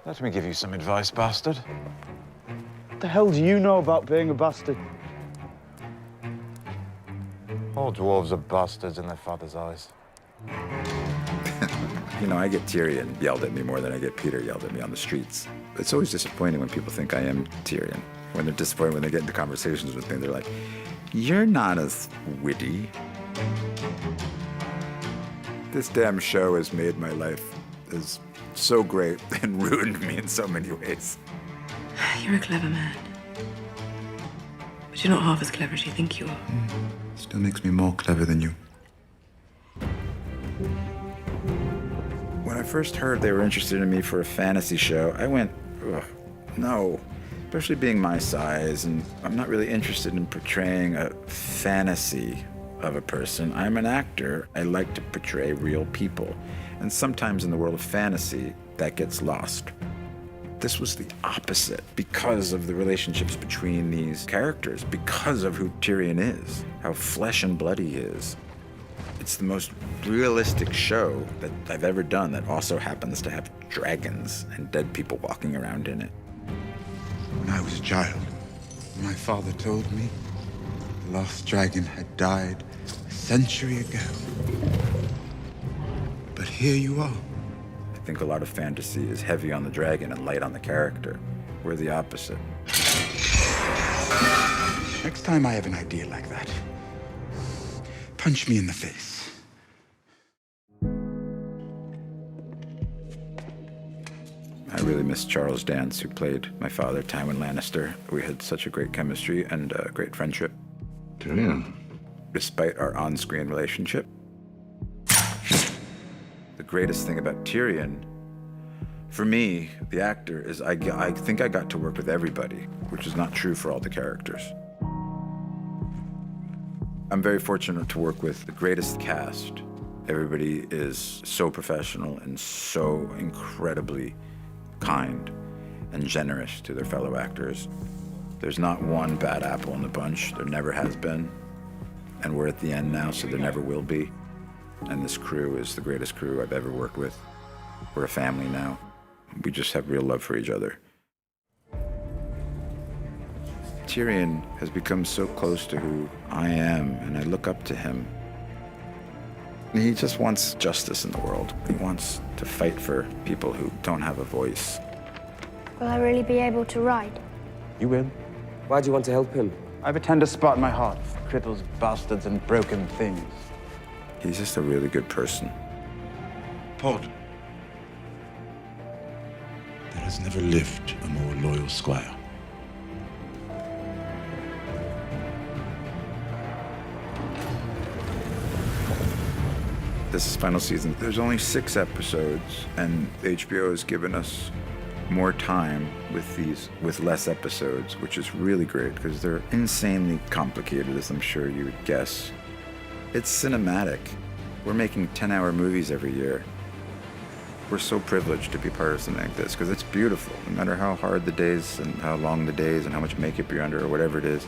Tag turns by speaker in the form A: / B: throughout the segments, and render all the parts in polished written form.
A: Let me give you some advice, bastard.
B: What the hell do you know about being a bastard?
A: All dwarves are bastards in their father's eyes.
C: You know, I get Tyrion yelled at me more than I get Peter yelled at me on the streets. It's always disappointing when people think I am Tyrion. When they're disappointed when they get into conversations with me, they're like, you're not as witty. This damn show has made my life is so great and ruined me in so many ways.
D: You're a clever man. But you're not half as clever as you think you are.
C: Still makes me more clever than you. When I first heard they were interested in me for a fantasy show, I went, ugh, no. Especially being my size, and I'm not really interested in portraying a fantasy of a person. I'm an actor. I like to portray real people. And sometimes in the world of fantasy, that gets lost. This was the opposite because of the relationships between these characters, because of who Tyrion is, how flesh and blood he is. It's the most realistic show that I've ever done that also happens to have dragons and dead people walking around in it.
E: When I was a child, my father told me the last dragon had died a century ago. But here you are.
C: I think a lot of fantasy is heavy on the dragon and light on the character. We're the opposite.
E: Next time I have an idea like that, punch me in the face.
C: I really miss Charles Dance, who played my father, Tywin Lannister. We had such a great chemistry and a great friendship.
E: Tyrion.
C: Despite our on-screen relationship. The greatest thing about Tyrion, for me, the actor, is I think I got to work with everybody, which is not true for all the characters. I'm very fortunate to work with the greatest cast. Everybody is so professional and so incredibly kind and generous to their fellow actors. There's not one bad apple in the bunch. There never has been. And we're at the end now, so there never will be. And this crew is the greatest crew I've ever worked with. We're a family now. We just have real love for each other. Tyrion has become so close to who I am, and I look up to him. He just wants justice in the world. He wants to fight for people who don't have a voice.
F: Will I really be able to ride?
B: You will.
G: Why do you want to help him?
B: I have a tender spot in my heart for cripples, bastards, and broken things.
C: He's just a really good person.
E: Pod. There has never lived a more loyal squire.
C: This is final season. There's only 6 episodes, and HBO has given us more time with less episodes, which is really great because they're insanely complicated, as I'm sure you would guess. It's cinematic. We're making 10-hour movies every year. We're so privileged to be part of something like this because it's beautiful, no matter how hard the days and how long the days and how much makeup you're under or whatever it is.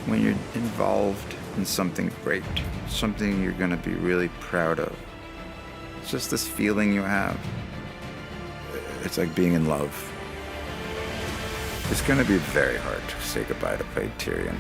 C: When you're involved in something great, something you're gonna be really proud of. It's just this feeling you have. It's like being in love. It's gonna be very hard to say goodbye to play Tyrion.